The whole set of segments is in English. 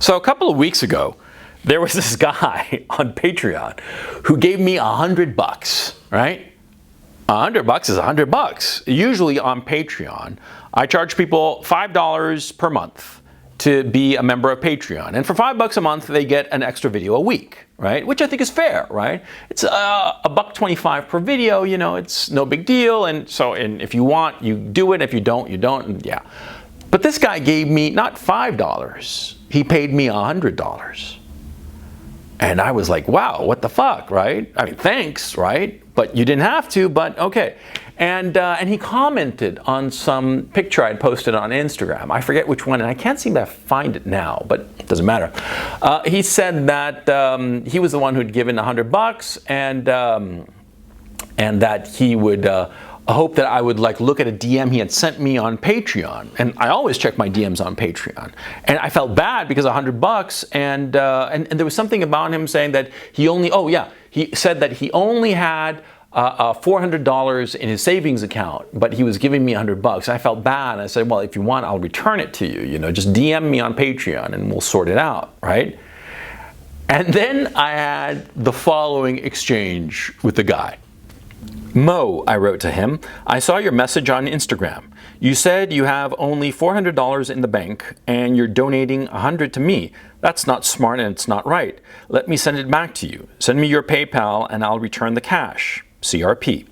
So a couple of weeks ago, there was this guy on Patreon who gave me $100, right? $100 is $100. Usually on Patreon, I charge people $5 per month to be a member of Patreon. And for $5 a month, they get an extra video a week, right? Which I think is fair, right? It's $1.25 per video, you know, it's no big deal. And so, if you want, you do it. If you don't, you don't, and yeah. But this guy gave me not $5, he paid me $100. And I was like, wow, what the fuck, right? I mean, thanks, right? But you didn't have to, but okay. And he commented on some picture I'd posted on Instagram. I forget which one, and I can't seem to find it now, but it doesn't matter. He said that he was the one who'd given $100, and that he would hope that I would like look at a DM he had sent me on Patreon. And I always check my DMs on Patreon. And I felt bad because $100, and there was something about him saying that he only, he said that he only had $400 in his savings account, but he was giving me $100. I felt bad. I said, well, if you want, I'll return it to you. You know, just DM me on Patreon and we'll sort it out, right? And then I had the following exchange with the guy. Mo, I wrote to him, I saw your message on Instagram. You said you have only $400 in the bank and you're donating $100 to me. That's not smart and it's not right. Let me send it back to you. Send me your PayPal and I'll return the cash. CRP.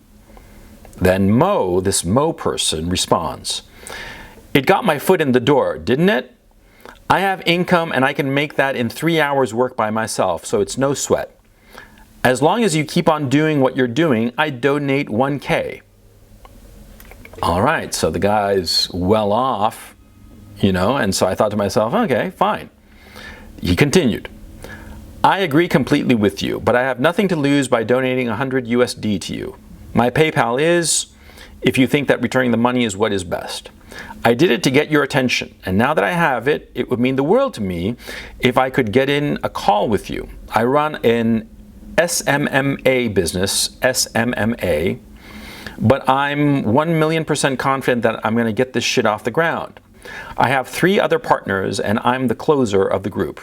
Then Mo, this Mo person, responds, it got my foot in the door, didn't it? I have income and I can make that in 3 hours work by myself, so it's no sweat. As long as you keep on doing what you're doing, I donate $1K. All right, so the guy's well off, you know, and so I thought to myself, okay, fine. He continued, I agree completely with you, but I have nothing to lose by donating $100 USD to you. My PayPal is, if you think that returning the money is what is best. I did it to get your attention, and now that I have it, it would mean the world to me if I could get in a call with you. I run an SMMA business, SMMA, but I'm 1,000,000% confident that I'm going to get this shit off the ground. I have 3 other partners, and I'm the closer of the group.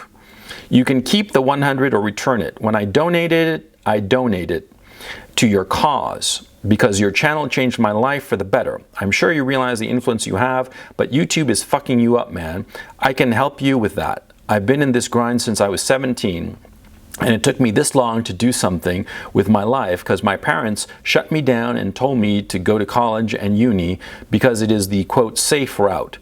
You can keep the 100 or return it. When I donate it to your cause because your channel changed my life for the better. I'm sure you realize the influence you have, but YouTube is fucking you up, man. I can help you with that. I've been in this grind since I was 17. And it took me this long to do something with my life because my parents shut me down and told me to go to college and uni because it is the, quote, safe route.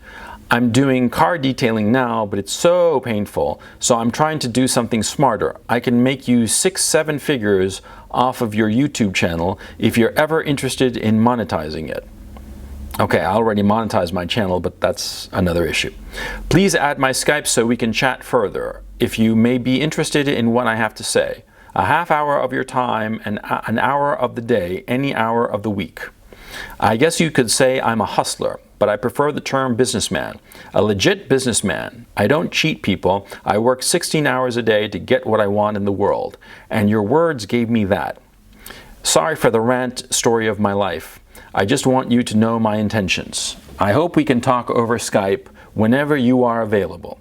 I'm doing car detailing now, but it's so painful, so I'm trying to do something smarter. I can make you 6-7 figures off of your YouTube channel if you're ever interested in monetizing it. Okay, I already monetized my channel, but that's another issue. Please add my Skype so we can chat further. If you may be interested in what I have to say, a half hour of your time and an hour of the day, any hour of the week. I guess you could say I'm a hustler, but I prefer the term businessman. A legit businessman. I don't cheat people. I work 16 hours a day to get what I want in the world, and your words gave me that. Sorry for the rant story of my life. I just want you to know my intentions. I hope we can talk over Skype whenever you are available.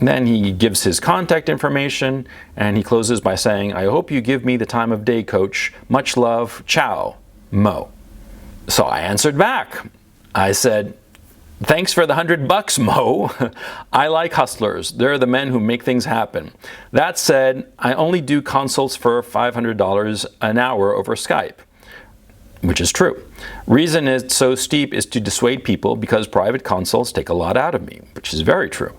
Then he gives his contact information and he closes by saying, I hope you give me the time of day, coach. Much love. Ciao, Mo. So I answered back. I said, thanks for the $100, Mo. I like hustlers. They're the men who make things happen. That said, I only do consults for $500 an hour over Skype. Which is true. Reason it's so steep is to dissuade people because private consults take a lot out of me, which is very true.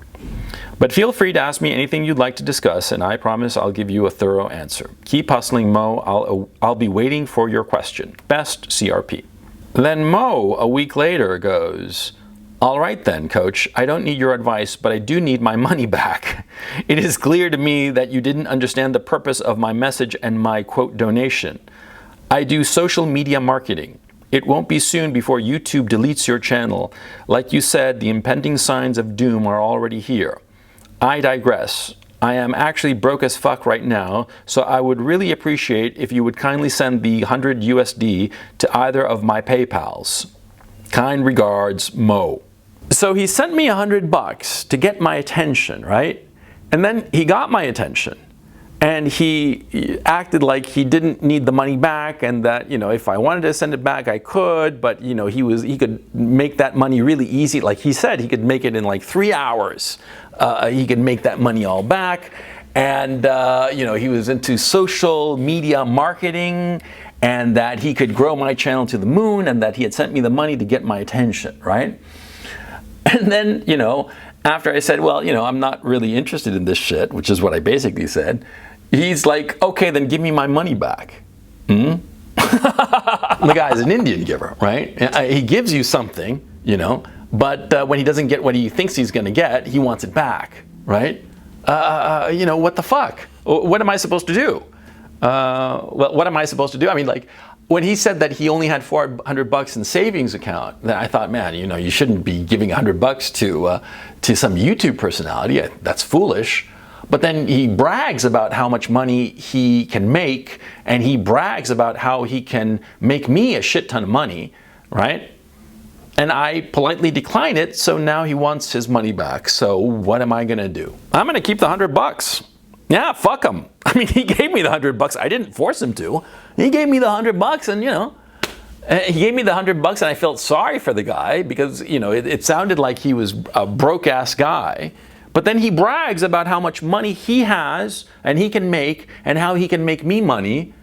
But feel free to ask me anything you'd like to discuss, and I promise I'll give you a thorough answer. Keep hustling, Mo. I'll be waiting for your question. Best, CRP. Then Mo, a week later, goes, all right then, coach, I don't need your advice, but I do need my money back. It is clear to me that you didn't understand the purpose of my message and my, quote, donation. I do social media marketing. It won't be soon before YouTube deletes your channel. Like you said, the impending signs of doom are already here. I digress. I am actually broke as fuck right now, so I would really appreciate if you would kindly send the $100 USD to either of my PayPals. Kind regards, Mo. So he sent me $100 to get my attention, right? And then he got my attention. And he acted like he didn't need the money back, and that, you know, if I wanted to send it back, I could, but, you know, he could make that money really easy. Like he said, he could make it in like 3 hours. He could make that money all back. And, you know, he was into social media marketing, and that he could grow my channel to the moon, and that he had sent me the money to get my attention, right? And then, you know, after I said, well, you know, I'm not really interested in this shit, which is what I basically said, he's like, okay, then give me my money back. The guy's an Indian giver, right? He gives you something, you know, but when he doesn't get what he thinks he's going to get, he wants it back, right? You know, what the fuck? What am I supposed to do? Well, what am I supposed to do? I mean, like, when he said that he only had $400 in savings account, then I thought, man, you know, you shouldn't be giving $100 to some YouTube personality. That's foolish. But then he brags about how much money he can make, and he brags about how he can make me a shit ton of money, right? And I politely decline it, so now he wants his money back. So what am I gonna do? I'm gonna keep the $100. Yeah, fuck him. I mean, he gave me the $100. I didn't force him to. He gave me the $100, and, you know, he gave me the $100, and I felt sorry for the guy because, you know, it sounded like he was a broke-ass guy. But then he brags about how much money he has and he can make, and how he can make me money.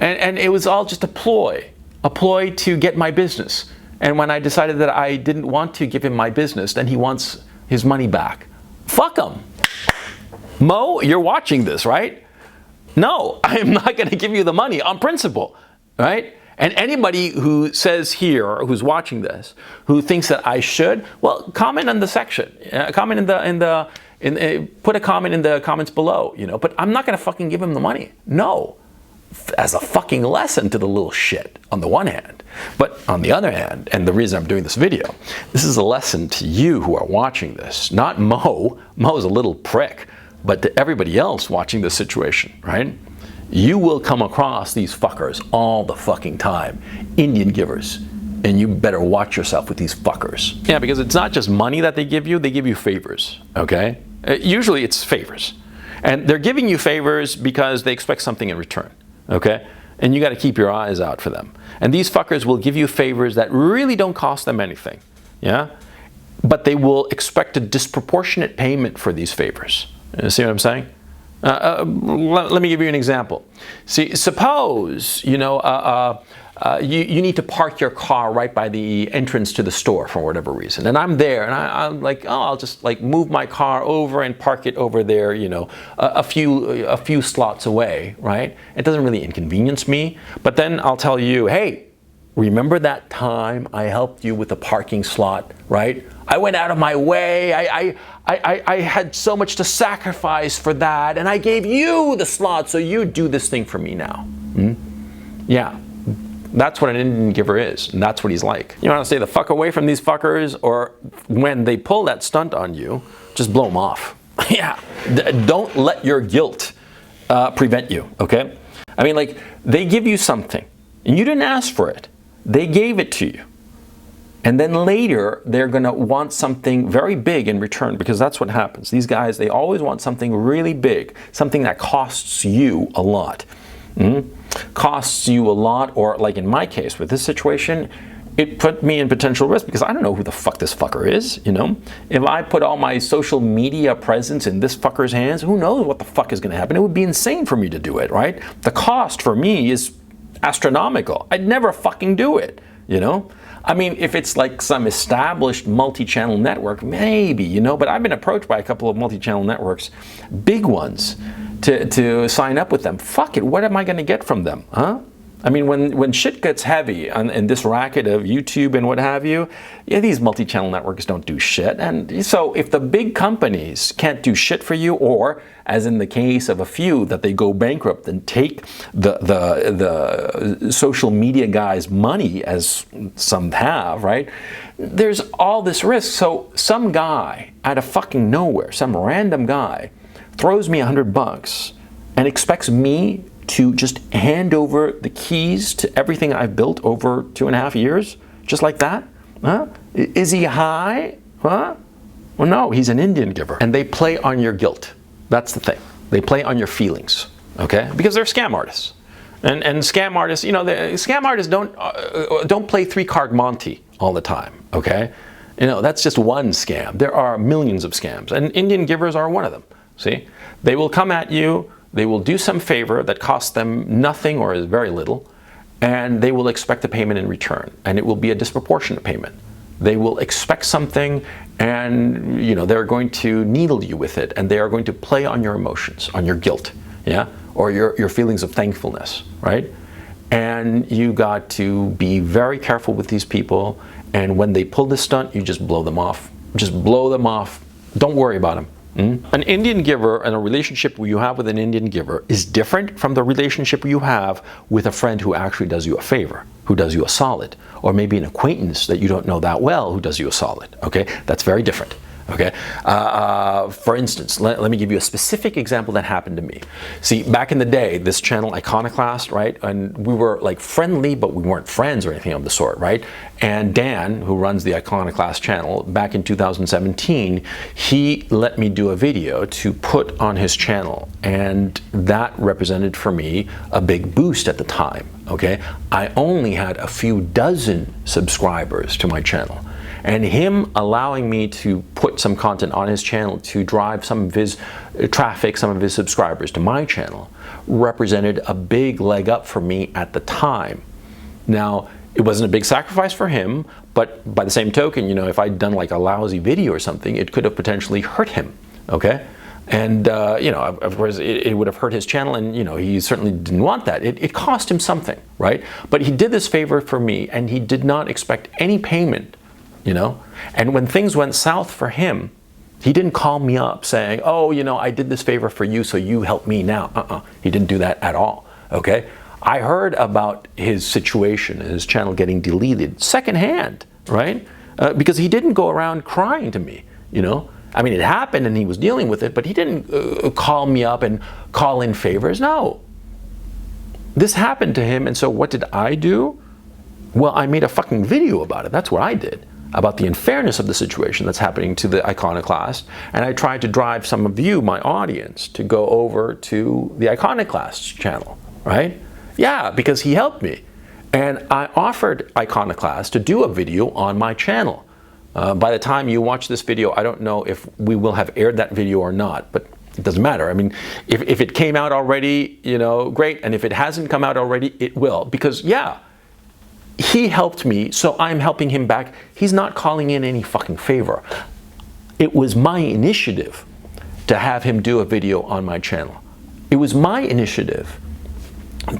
And it was all just a ploy to get my business. And when I decided that I didn't want to give him my business, then he wants his money back. Fuck him. Mo, you're watching this, right? No, I am not going to give you the money on principle, right? And anybody who says here, or who's watching this, who thinks that I should, well, comment in the section. Comment put a comment in the comments below, you know. But I'm not going to fucking give him the money. No. As a fucking lesson to the little shit, on the one hand. But on the other hand, and the reason I'm doing this video, this is a lesson to you who are watching this. Not Mo. Mo's a little prick. But to everybody else watching this situation, right? You will come across these fuckers all the fucking time. Indian givers. And you better watch yourself with these fuckers. Yeah, because it's not just money that they give you favors, okay? Usually it's favors. And they're giving you favors because they expect something in return, okay? And you got to keep your eyes out for them. And these fuckers will give you favors that really don't cost them anything, yeah? But they will expect a disproportionate payment for these favors. You see what I'm saying? Let me give you an example. See, suppose, you know, you need to park your car right by the entrance to the store for whatever reason. And I'm there, and I'm like, oh, I'll just like move my car over and park it over there, you know, a few slots away, right? It doesn't really inconvenience me. But then I'll tell you, hey, remember that time I helped you with the parking slot, right? I went out of my way. I had so much to sacrifice for that, and I gave you the slot, so you do this thing for me now. Yeah, that's what an Indian giver is, and that's what he's like. You want to stay the fuck away from these fuckers, or when they pull that stunt on you, just blow them off. Yeah, don't let your guilt prevent you, okay? I mean, like, they give you something, and you didn't ask for it. They gave it to you. And then later, they're going to want something very big in return, because that's what happens. These guys, they always want something really big, something that costs you a lot. Costs you a lot, or like in my case with this situation, it put me in potential risk because I don't know who the fuck this fucker is, you know? If I put all my social media presence in this fucker's hands, who knows what the fuck is going to happen? It would be insane for me to do it, right? The cost for me is astronomical. I'd never fucking do it, you know? I mean, if it's like some established multi-channel network, maybe, you know, but I've been approached by a couple of multi-channel networks, big ones, to sign up with them. Fuck it, what am I going to get from them, huh? I mean, when shit gets heavy in this racket of YouTube and what have you, yeah, these multi-channel networks don't do shit. And so if the big companies can't do shit for you, or as in the case of a few that they go bankrupt and take the social media guys' money, as some have, right? There's all this risk. So some guy out of fucking nowhere, some random guy, throws me $100 and expects me to just hand over the keys to everything I've built over 2.5 years, just like that? Huh? Is he high? Huh? Well, no, he's an Indian giver. And they play on your guilt. That's the thing. They play on your feelings, okay? Because they're scam artists. And scam artists, you know, scam artists don't play three-card Monty all the time, okay? You know, that's just one scam. There are millions of scams, and Indian givers are one of them, see? They will come at you, they will do some favor that costs them nothing or is very little, and they will expect a payment in return, and it will be a disproportionate payment. They will expect something, and you know, they're going to needle you with it, and they are going to play on your emotions, on your guilt, yeah? Or your feelings of thankfulness, right? And you got to be very careful with these people, and when they pull this stunt, you just blow them off. Just blow them off. Don't worry about them. An Indian giver and a relationship you have with an Indian giver is different from the relationship you have with a friend who actually does you a favor, who does you a solid, or maybe an acquaintance that you don't know that well who does you a solid, okay? That's very different. Okay. For instance, let me give you a specific example that happened to me. See, back in the day, this channel Iconoclast, right? And we were like friendly, but we weren't friends or anything of the sort, right? And Dan, who runs the Iconoclast channel, back in 2017, he let me do a video to put on his channel, and that represented for me a big boost at the time. Okay. I only had a few dozen subscribers to my channel. And him allowing me to put some content on his channel to drive some of his traffic, some of his subscribers to my channel, represented a big leg up for me at the time. Now, it wasn't a big sacrifice for him, but by the same token, you know, if I'd done like a lousy video or something, it could have potentially hurt him, okay? And, you know, of course, it would have hurt his channel, and, you know, he certainly didn't want that. It cost him something, right? But he did this favor for me, and he did not expect any payment. You know, and when things went south for him, he didn't call me up saying, oh, you know, I did this favor for you, so you help me now. He didn't do that at all, okay? I heard about his situation, his channel getting deleted secondhand, right? Because he didn't go around crying to me, you know? I mean, it happened and he was dealing with it, but he didn't call me up and call in favors. No. This happened to him, and so what did I do? Well, I made a fucking video about it. That's what I did. About the unfairness of the situation that's happening to the Iconoclast, and I tried to drive some of you, my audience, to go over to the Iconoclast channel, right? Yeah, because he helped me. And I offered Iconoclast to do a video on my channel. By the time you watch this video, I don't know if we will have aired that video or not, but it doesn't matter. I mean, if it came out already, you know, great, and if it hasn't come out already, it will, because yeah, he helped me, so I'm helping him back. He's not calling in any fucking favor. It was my initiative to have him do a video on my channel. It was my initiative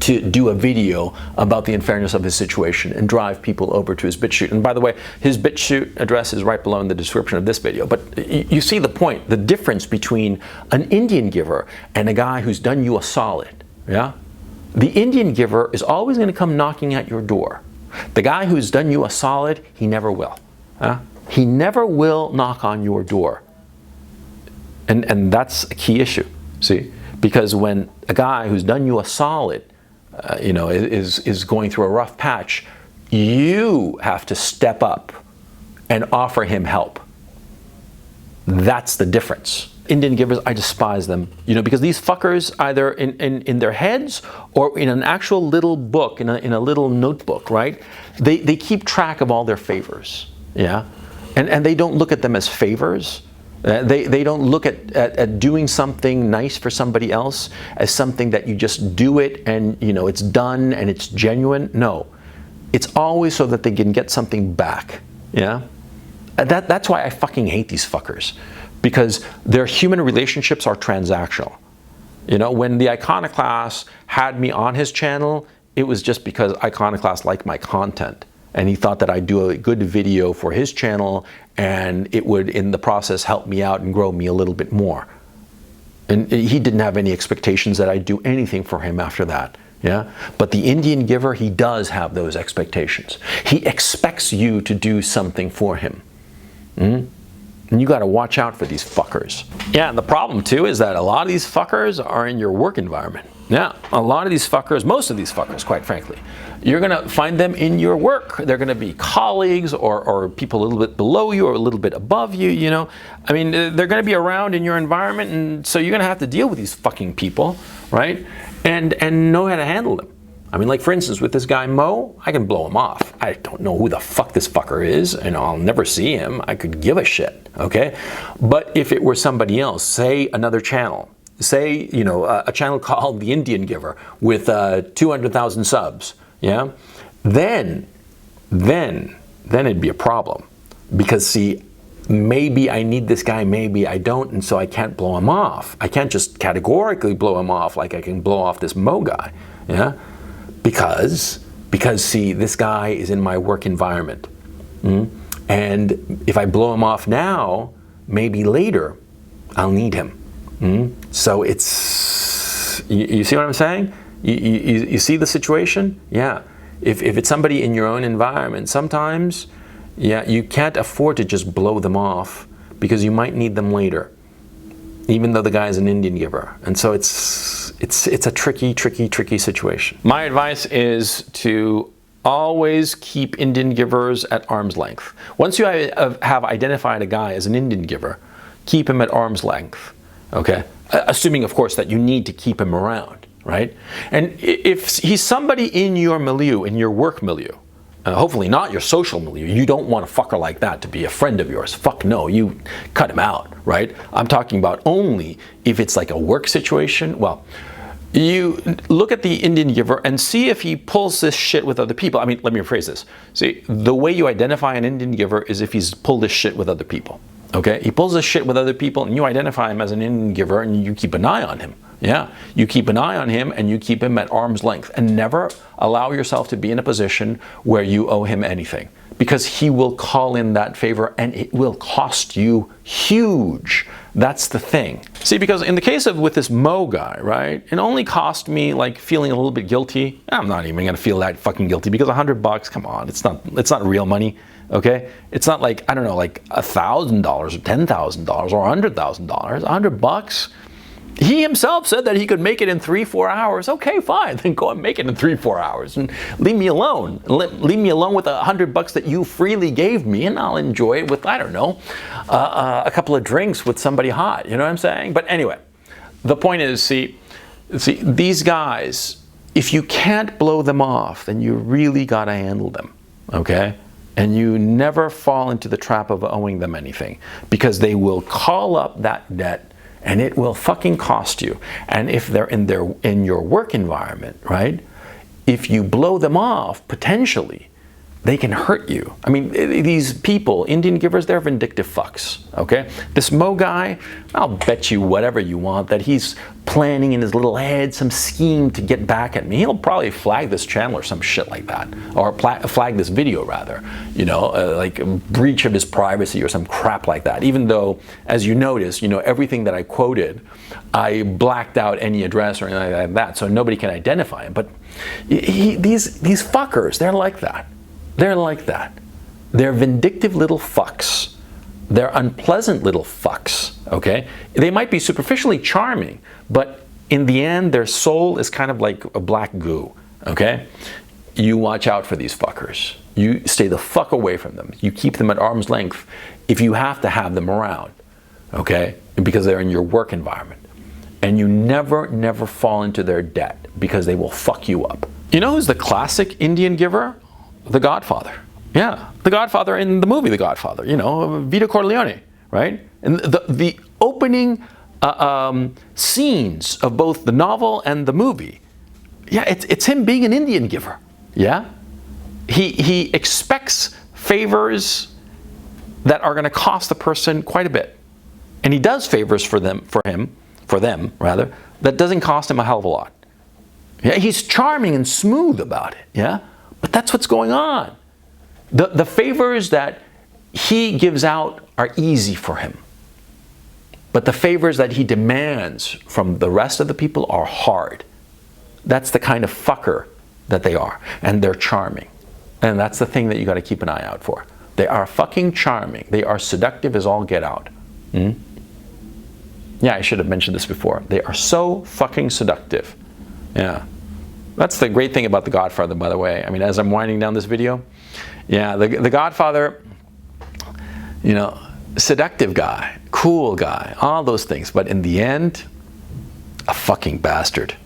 to do a video about the unfairness of his situation and drive people over to his BitChute. And by the way, his BitChute address is right below in the description of this video. But you see the point, the difference between an Indian giver and a guy who's done you a solid, yeah? The Indian giver is always going to come knocking at your door. The guy who's done you a solid, he never will. He never will knock on your door. And that's a key issue, see? Because when a guy who's done you a solid, you know, is going through a rough patch, you have to step up and offer him help. That's the difference. Indian givers, I despise them, you know, because these fuckers, either in their heads or in an actual little book, in a little notebook, right? They keep track of all their favors, yeah? And they don't look at them as favors. They don't look at doing something nice for somebody else as something that you just do it and, you know, it's done and it's genuine. No, it's always so that they can get something back, yeah? That's why I fucking hate these fuckers. Because their human relationships are transactional. You know, when the Iconoclast had me on his channel, it was just because Iconoclast liked my content. And he thought that I'd do a good video for his channel and it would, in the process, help me out and grow me a little bit more. And he didn't have any expectations that I'd do anything for him after that. Yeah? But the Indian giver, he does have those expectations. He expects you to do something for him. And you got to watch out for these fuckers. Yeah, and the problem too is that a lot of these fuckers are in your work environment. Yeah, a lot of these fuckers, most of these fuckers, quite frankly, you're going to find them in your work. They're going to be colleagues or people a little bit below you or a little bit above you, you know. I mean, they're going to be around in your environment, and so you're going to have to deal with these fucking people, right? And know how to handle them. I mean, like, for instance, with this guy Mo, I can blow him off. I don't know who the fuck this fucker is, and I'll never see him. I could give a shit, okay? But if it were somebody else, say another channel, say, you know, a channel called The Indian Giver with 200,000 subs, yeah, then it'd be a problem. Because, see, maybe I need this guy, maybe I don't, and so I can't blow him off. I can't just categorically blow him off like I can blow off this Mo guy, yeah? Because see, this guy is in my work environment. And if I blow him off now, maybe later, I'll need him. So it's, you see what I'm saying? You see the situation? Yeah. If it's somebody in your own environment, sometimes, yeah, you can't afford to just blow them off because you might need them later, even though the guy is an Indian giver. And so it's a tricky situation. My advice is to always keep Indian givers at arm's length. Once you have identified a guy as an Indian giver, keep him at arm's length. Okay, assuming, of course, that you need to keep him around, right? And if he's somebody in your milieu, in your work milieu, hopefully not your social milieu, you don't want a fucker like that to be a friend of yours. Fuck no, you cut him out, right? I'm talking about only if it's like a work situation. Well, you look at the Indian giver and see if he pulls this shit with other people. I mean, let me rephrase this. See, the way you identify an Indian giver is if he's pulled this shit with other people. Okay, he pulls this shit with other people, and you identify him as an Indian giver, and you keep an eye on him. Yeah, you keep an eye on him, and you keep him at arm's length, and never allow yourself to be in a position where you owe him anything, because he will call in that favor, and it will cost you huge. That's the thing. See, because in the case of with this Mo guy, right, it only cost me like feeling a little bit guilty. I'm not even gonna feel that fucking guilty because $100, come on, it's not real money. Okay, it's not like, I don't know, like $1,000 or $10,000 or $100,000. $100. He himself said that he could make it in 3-4 hours. Okay, fine, then go and make it in 3-4 hours and leave me alone. Leave me alone with $100 that you freely gave me, and I'll enjoy it with, I don't know, a couple of drinks with somebody hot. You know what I'm saying? But anyway, the point is, see, these guys, if you can't blow them off, then you really gotta handle them. Okay. And you never fall into the trap of owing them anything, because they will call up that debt and it will fucking cost you. And if they're in your work environment, right? If you blow them off, potentially, they can hurt you. I mean, these people, Indian givers, they're vindictive fucks, okay? This Mo guy, I'll bet you whatever you want that he's planning in his little head some scheme to get back at me. He'll probably flag this channel or some shit like that, or flag this video rather, you know, like a breach of his privacy or some crap like that. Even though, as you notice, you know, everything that I quoted, I blacked out any address or anything like that, so nobody can identify him. But these fuckers, they're like that. They're like that. They're vindictive little fucks. They're unpleasant little fucks, okay? They might be superficially charming, but in the end, their soul is kind of like a black goo, okay? You watch out for these fuckers. You stay the fuck away from them. You keep them at arm's length if you have to have them around, okay? Because they're in your work environment. And you never fall into their debt, because they will fuck you up. You know who's the classic Indian giver? The Godfather. Yeah, The Godfather in the movie The Godfather, you know, Vito Corleone, right? And the opening scenes of both the novel and the movie, yeah, it's him being an Indian giver, yeah? He expects favors that are going to cost the person quite a bit. And he does favors for them, that doesn't cost him a hell of a lot. Yeah, he's charming and smooth about it, yeah? But that's what's going on. The favors that he gives out are easy for him. But the favors that he demands from the rest of the people are hard. That's the kind of fucker that they are. And they're charming. And that's the thing that you got to keep an eye out for. They are fucking charming. They are seductive as all get out. Yeah, I should have mentioned this before. They are so fucking seductive Yeah. That's the great thing about The Godfather, by the way. I mean, as I'm winding down this video, yeah, the Godfather, you know, seductive guy, cool guy, all those things. But in the end, a fucking bastard.